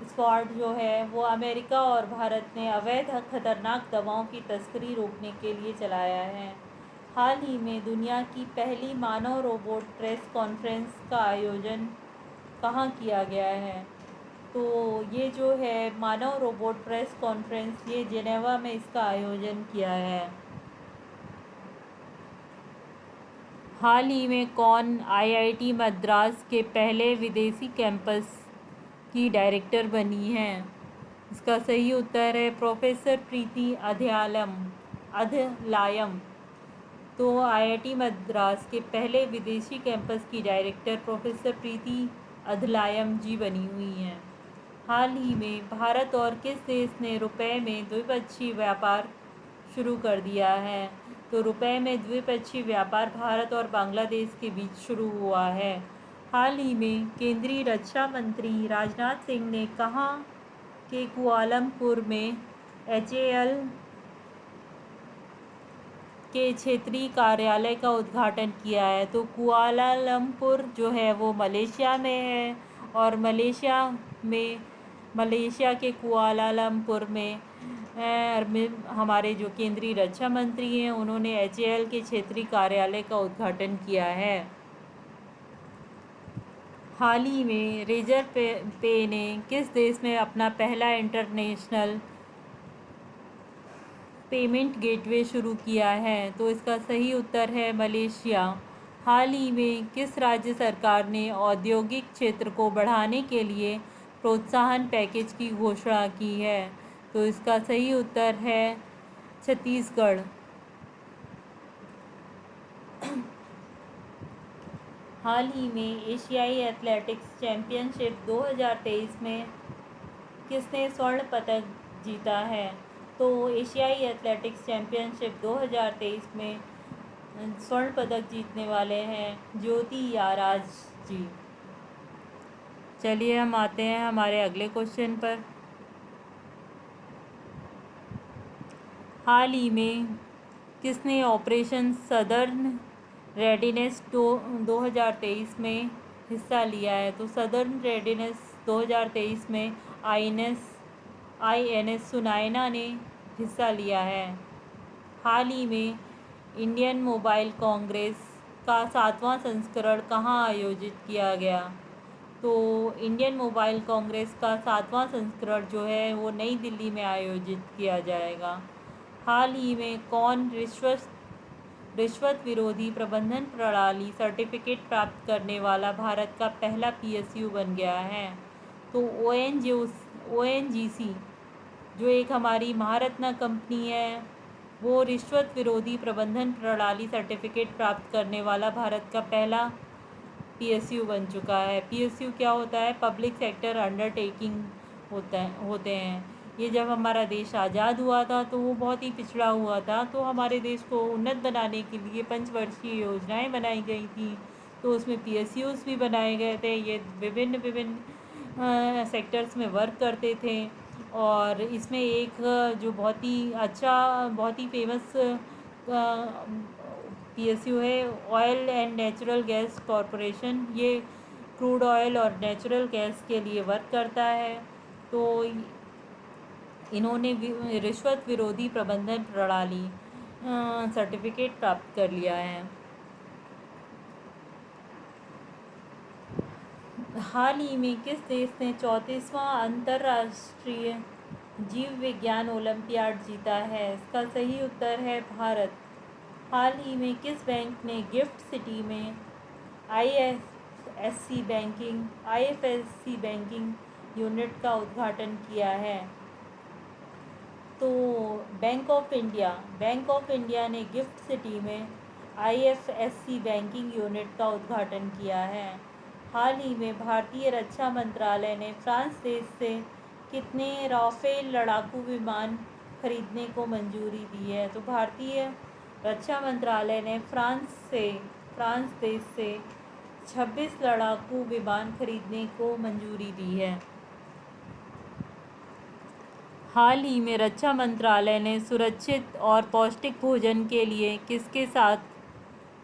स्वार्ड जो है वो अमेरिका और भारत ने अवैध खतरनाक दवाओं की तस्करी रोकने के लिए चलाया है। हाल ही में दुनिया की पहली मानव रोबोट प्रेस कॉन्फ्रेंस का आयोजन कहाँ किया गया है? तो ये जो है मानव रोबोट प्रेस कॉन्फ्रेंस, ये जेनेवा में इसका आयोजन किया है। हाल ही में कौन आईआईटी मद्रास के पहले विदेशी कैंपस की डायरेक्टर बनी है? इसका सही उत्तर है प्रोफेसर प्रीति अधलायम। तो आईआईटी मद्रास के पहले विदेशी कैंपस की डायरेक्टर प्रोफेसर प्रीति अधलायम जी बनी हुई हैं। हाल ही में भारत और किस देश ने रुपए में द्विपक्षीय व्यापार शुरू कर दिया है? तो रुपए में द्विपक्षीय व्यापार भारत और बांग्लादेश के बीच शुरू हुआ है। हाल ही में केंद्रीय रक्षा मंत्री राजनाथ सिंह ने कहाँ के कुआलालंपुर में HAL के क्षेत्रीय कार्यालय का उद्घाटन किया है। तो कुआलालंपुर जो है वो मलेशिया में है, और मलेशिया के कुआलालंपुर में हमारे जो केंद्रीय रक्षा मंत्री हैं उन्होंने HAL के क्षेत्रीय कार्यालय का उद्घाटन किया है। हाल ही में रेजर पे ने किस देश में अपना पहला इंटरनेशनल पेमेंट गेटवे शुरू किया है? तो इसका सही उत्तर है मलेशिया। हाल ही में किस राज्य सरकार ने औद्योगिक क्षेत्र को बढ़ाने के लिए प्रोत्साहन पैकेज की घोषणा की है? तो इसका सही उत्तर है छत्तीसगढ़। हाल ही में एशियाई एथलेटिक्स चैम्पियनशिप 2023 में किसने स्वर्ण पदक जीता है? तो एशियाई एथलेटिक्स चैम्पियनशिप 2023 में स्वर्ण पदक जीतने वाले हैं ज्योति याराज जी। चलिए हम आते हैं हमारे अगले क्वेश्चन पर। हाल ही में किसने ऑपरेशन सदर्न रेडीनेस 2023 में हिस्सा लिया है? तो सदर्न रेडीनेस 2023 में INS सुनायना ने हिस्सा लिया है। हाल ही में इंडियन मोबाइल कांग्रेस का 7वां संस्करण कहाँ आयोजित किया गया? तो इंडियन मोबाइल कांग्रेस का 7वां संस्करण जो है वो नई दिल्ली में आयोजित किया जाएगा। हाल ही में कौन रिश्वत विरोधी प्रबंधन प्रणाली सर्टिफिकेट प्राप्त करने वाला भारत का पहला PSU बन गया है? तो ONGC जो एक हमारी महारत्ना कंपनी है वो रिश्वत विरोधी प्रबंधन प्रणाली सर्टिफिकेट प्राप्त करने वाला भारत का पहला PSU बन चुका है। PSU क्या होता है? पब्लिक सेक्टर अंडरटेकिंग होते हैं। ये जब हमारा देश आज़ाद हुआ था तो वो बहुत ही पिछड़ा हुआ था, तो हमारे देश को उन्नत बनाने के लिए पंचवर्षीय योजनाएं बनाई गई थी। तो उसमें PSUs भी बनाए गए थे। ये विभिन्न सेक्टर्स में वर्क करते थे, और इसमें एक जो बहुत ही अच्छा, बहुत ही फेमस PSU है oil and natural gas corporation. ये क्रूड ऑयल और नेचुरल गैस के लिए वर्क करता है। तो इन्होंने रिश्वत विरोधी प्रबंधन प्रणाली सर्टिफिकेट प्राप्त कर लिया है। हाल ही में किस देश ने 34वां अंतर्राष्ट्रीय जीव विज्ञान ओलंपियाड जीता है? इसका सही उत्तर है भारत। हाल ही में किस बैंक ने गिफ्ट सिटी में IFSC बैंकिंग यूनिट का उद्घाटन किया है? तो बैंक ऑफ इंडिया ने गिफ्ट सिटी में IFSC बैंकिंग यूनिट का उद्घाटन किया है। हाल ही में भारतीय रक्षा मंत्रालय ने फ्रांस देश से कितने राफेल लड़ाकू विमान खरीदने को मंजूरी दी है? तो भारतीय रक्षा मंत्रालय ने फ्रांस देश से 26 लड़ाकू विमान खरीदने को मंजूरी दी है। हाल ही में रक्षा मंत्रालय ने सुरक्षित और पौष्टिक भोजन के लिए किसके साथ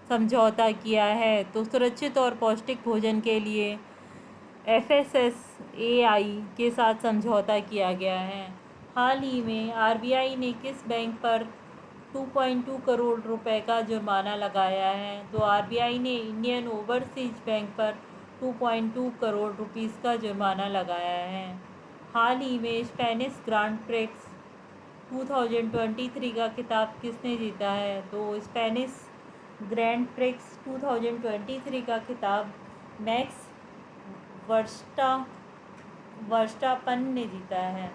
समझौता किया है? तो सुरक्षित और पौष्टिक भोजन के लिए FSSAI के साथ समझौता किया गया है। हाल ही में RBI ने किस बैंक पर 2.2 करोड़ रुपए का जुर्माना लगाया है? तो RBI ने इंडियन ओवरसीज बैंक पर 2.2 करोड़ रुपीस का जुर्माना लगाया है। हाल ही में स्पेनिश ग्रांड प्रिक्स 2023 का खिताब किसने जीता है? तो स्पेनिश ग्रैंड प्रिक्स 2023 का खिताब मैक्स वर्स्टापन ने जीता है।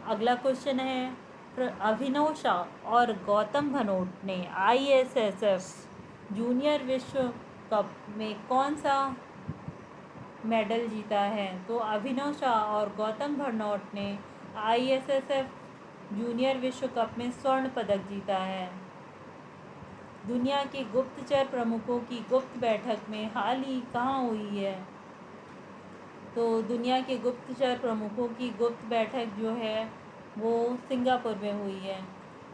अगला क्वेश्चन है अभिनव शाह और गौतम भनोट ने ISSF जूनियर विश्व कप में कौन सा मेडल जीता है? तो अभिनव शाह और गौतम भनोट ने ISSF जूनियर विश्व कप में स्वर्ण पदक जीता है। दुनिया के गुप्तचर प्रमुखों की गुप्त बैठक में हाल ही कहाँ हुई है? तो दुनिया के गुप्तचर प्रमुखों की गुप्त बैठक जो है वो सिंगापुर में हुई है।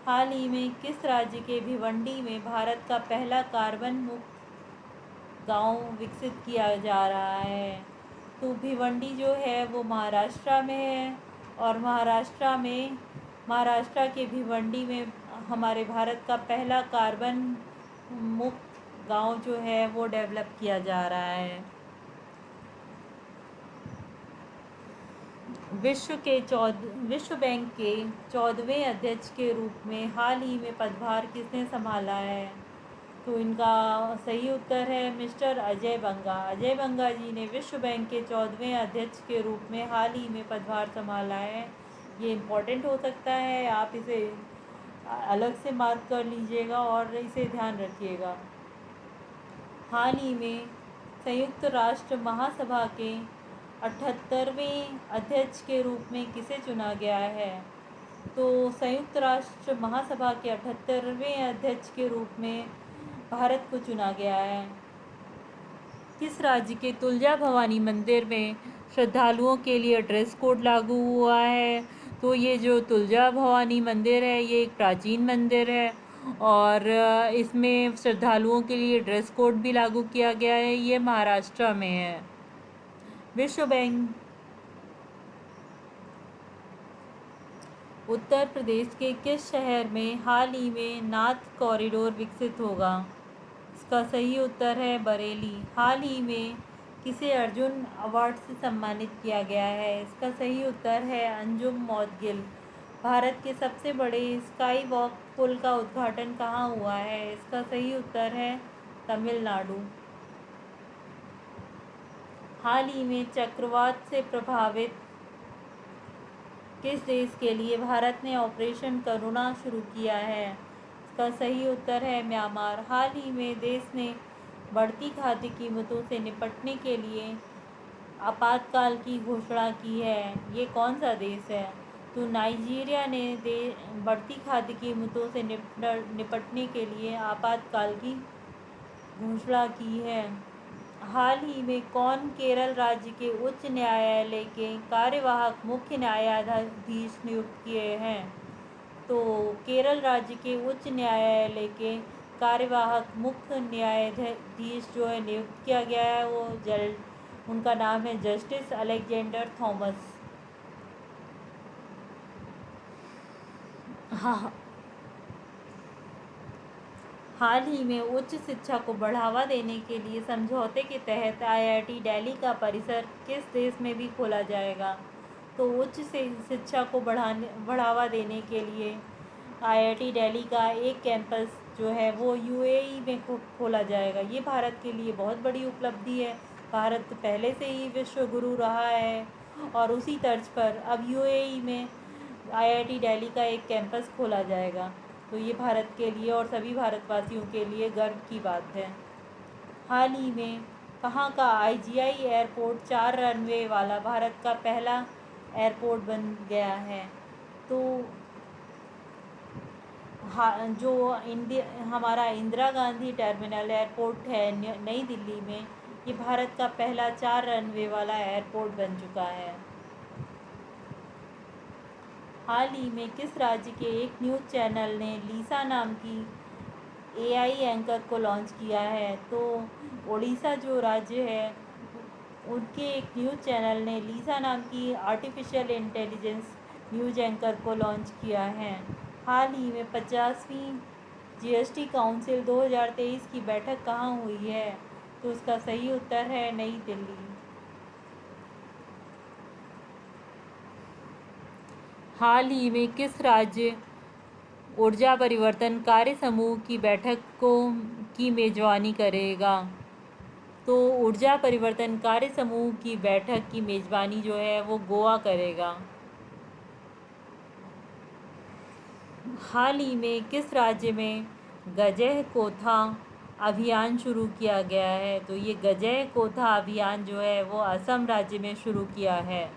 हाल ही में किस राज्य के भिवंडी में भारत का पहला कार्बन मुक्त गांव विकसित किया जा रहा है? तो भिवंडी जो है वो महाराष्ट्र में है और महाराष्ट्र के भिवंडी में हमारे भारत का पहला कार्बन मुक्त गांव जो है वो डेवलप किया जा रहा है। विश्व बैंक के 14वें अध्यक्ष के रूप में हाल ही में पदभार किसने संभाला है? तो इनका सही उत्तर है मिस्टर अजय बंगा। अजय बंगा जी ने विश्व बैंक के 14वें अध्यक्ष के रूप में हाल ही में पदभार संभाला है। ये इम्पोर्टेंट हो सकता है, आप इसे अलग से मार्क कर लीजिएगा और इसे ध्यान रखिएगा। हाल ही में संयुक्त राष्ट्र महासभा के 78वें अध्यक्ष के रूप में किसे चुना गया है? तो संयुक्त राष्ट्र महासभा के 78वें अध्यक्ष के रूप में भारत को चुना गया है। किस राज्य के तुलजा भवानी मंदिर में श्रद्धालुओं के लिए ड्रेस कोड लागू हुआ है? तो ये जो तुलजा भवानी मंदिर है ये एक प्राचीन मंदिर है और इसमें श्रद्धालुओं के लिए ड्रेस कोड भी लागू किया गया है। ये महाराष्ट्र में है। विश्व बैंक उत्तर प्रदेश के किस शहर में हाल ही में नाथ कॉरिडोर विकसित होगा? इसका सही उत्तर है बरेली। हाल ही में किसे अर्जुन अवार्ड से सम्मानित किया गया है? इसका सही उत्तर है अंजुम मौदगिल। भारत के सबसे बड़े स्काई वॉक पुल का उद्घाटन कहाँ हुआ है? इसका सही उत्तर है तमिलनाडु। हाल ही में चक्रवात से प्रभावित किस देश के लिए भारत ने ऑपरेशन करुणा शुरू किया है? इसका सही उत्तर है म्यांमार। हाल ही में देश ने बढ़ती खाद्य कीमतों से निपटने के लिए आपातकाल की घोषणा की है। ये कौन सा देश है? तो नाइजीरिया ने बढ़ती खाद्य कीमतों से निपटने के लिए आपातकाल की घोषणा की है। हाल ही में कौन केरल राज्य के उच्च न्यायालय के कार्यवाहक मुख्य न्यायाधीश नियुक्त किए हैं? तो केरल राज्य के उच्च न्यायालय के कार्यवाहक मुख्य न्यायाधीश जो है नियुक्त किया गया है वो उनका नाम है जस्टिस अलेक्जेंडर थॉमस। हाल ही में उच्च शिक्षा को बढ़ावा देने के लिए समझौते के तहत IIT दिल्ली का परिसर किस देश में भी खोला जाएगा? तो उच्च शिक्षा को बढ़ावा देने के लिए IIT दिल्ली का एक कैंपस जो है वो UAE में खोला जाएगा। ये भारत के लिए बहुत बड़ी उपलब्धि है। भारत पहले से ही विश्व गुरु रहा है और उसी तर्ज पर अब UAE में IIT दिल्ली का एक कैंपस खोला जाएगा। तो ये भारत के लिए और सभी भारतवासियों के लिए गर्व की बात है। हाल ही में कहाँ का IGI एयरपोर्ट 4 रनवे वाला भारत का पहला एयरपोर्ट बन गया है? तो जो हमारा इंदिरा गांधी टर्मिनल एयरपोर्ट है नई दिल्ली में, ये भारत का पहला 4 रनवे वाला एयरपोर्ट बन चुका है। हाल ही में किस राज्य के एक न्यूज़ चैनल ने लीसा नाम की AI एंकर को लॉन्च किया है? तो उड़ीसा जो राज्य है उनके एक न्यूज़ चैनल ने लीसा नाम की आर्टिफिशियल इंटेलिजेंस न्यूज़ एंकर को लॉन्च किया है। हाल ही में 50वीं GST काउंसिल 2023 की बैठक कहाँ हुई है? तो उसका सही उत्तर है नई दिल्ली। हाल ही में किस राज्य ऊर्जा परिवर्तन कार्य समूह की बैठक की मेज़बानी करेगा? तो ऊर्जा परिवर्तन कार्य समूह की बैठक की मेज़बानी जो है वो गोवा करेगा। हाल ही में किस राज्य में गजह कोथा अभियान शुरू किया गया है? तो ये गजह कोथा अभियान जो है वो असम राज्य में शुरू किया है।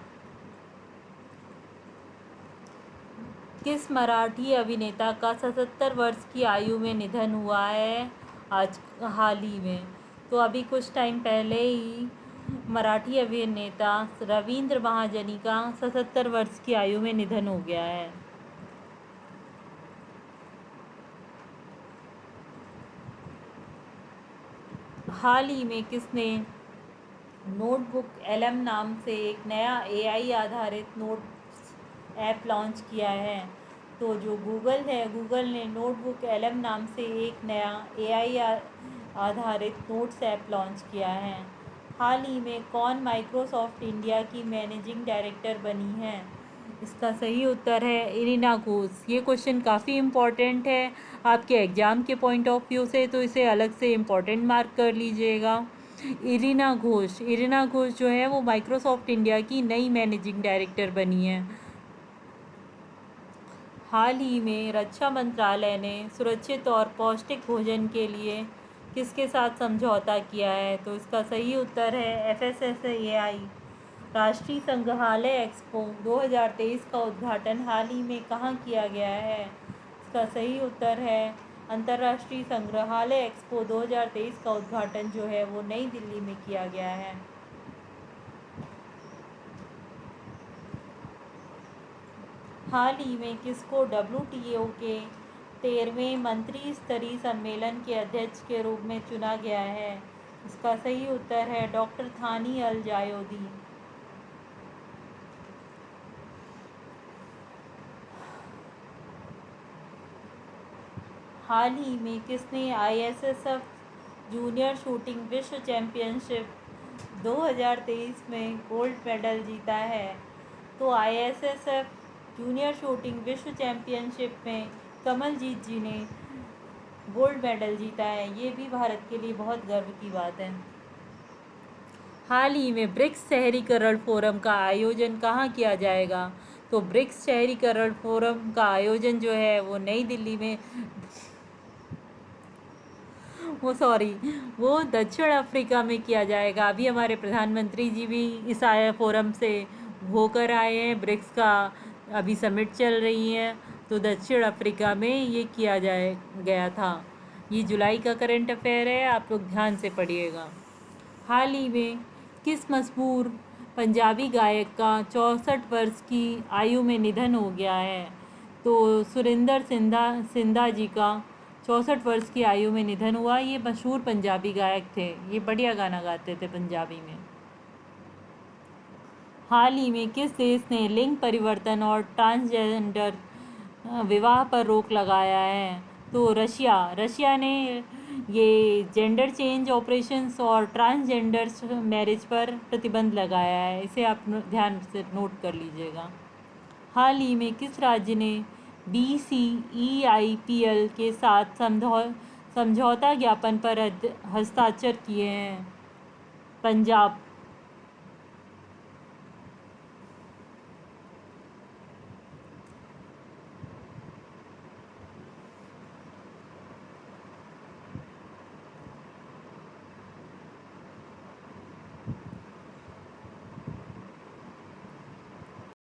किस मराठी अभिनेता का 77 वर्ष की आयु में निधन हुआ है आज हाल ही में? तो अभी कुछ टाइम पहले ही मराठी अभिनेता रवींद्र महाजनी का 77 वर्ष की आयु में निधन हो गया है। हाल ही में किसने नोटबुक एलएम नाम से एक नया एआई आधारित नोट्स ऐप लॉन्च किया है? तो जो गूगल है, गूगल ने नोटबुक एलएम नाम से एक नया एआई आधारित नोट्स ऐप लॉन्च किया है। हाल ही में कौन माइक्रोसॉफ्ट इंडिया की मैनेजिंग डायरेक्टर बनी है? इसका सही उत्तर है इरिना घोष। ये क्वेश्चन काफ़ी इम्पॉर्टेंट है आपके एग्ज़ाम के पॉइंट ऑफ व्यू से, तो इसे अलग से इम्पॉर्टेंट मार्क कर लीजिएगा। इरिना घोष जो है वो माइक्रोसॉफ्ट इंडिया की नई मैनेजिंग डायरेक्टर बनी है। हाल ही में रक्षा मंत्रालय ने सुरक्षित और पौष्टिक भोजन के लिए किसके साथ समझौता किया है? तो इसका सही उत्तर है FSSAI। राष्ट्रीय संग्रहालय एक्सपो 2023 का उद्घाटन हाल ही में कहाँ किया गया है? इसका सही उत्तर है अंतर्राष्ट्रीय संग्रहालय एक्सपो 2023 का उद्घाटन जो है वो नई दिल्ली में किया गया है। हाल ही में किसको WTO के 13वें मंत्री स्तरीय सम्मेलन के अध्यक्ष के रूप में चुना गया है? इसका सही उत्तर है डॉक्टर थानी अल जायोदी। हाल ही में किसने ISSF जूनियर शूटिंग विश्व चैम्पियनशिप 2023 में गोल्ड मेडल जीता है? तो ISSF जूनियर शूटिंग विश्व चैम्पियनशिप में कमलजीत जी ने गोल्ड मेडल जीता है। ये भी भारत के लिए बहुत गर्व की बात है। हाल ही में ब्रिक्स शहरीकरण फोरम का आयोजन कहाँ किया जाएगा? तो ब्रिक्स शहरीकरण फोरम का आयोजन जो है वो नई दिल्ली में वो दक्षिण अफ्रीका में किया जाएगा। अभी हमारे प्रधानमंत्री जी भी इस फोरम से होकर आए हैं। ब्रिक्स का अभी समिट चल रही है, तो दक्षिण अफ्रीका में ये किया गया था। ये जुलाई का करंट अफेयर है, आप लोग ध्यान से पढ़िएगा। हाल ही में किस मशहूर पंजाबी गायक का 64 वर्ष की आयु में निधन हो गया है? तो सुरिंदर सिंधा जी का 64 वर्ष की आयु में निधन हुआ। ये मशहूर पंजाबी गायक थे, ये बढ़िया गाना गाते थे पंजाबी में। हाल ही में किस देश ने लिंग परिवर्तन और ट्रांसजेंडर विवाह पर रोक लगाया है? तो रशिया ने ये जेंडर चेंज ऑपरेशंस और ट्रांसजेंडर्स मैरिज पर प्रतिबंध लगाया है। इसे आप ध्यान से नोट कर लीजिएगा। हाल ही में किस राज्य ने DCEIPL के साथ समझौता ज्ञापन पर हस्ताक्षर किए हैं? पंजाब।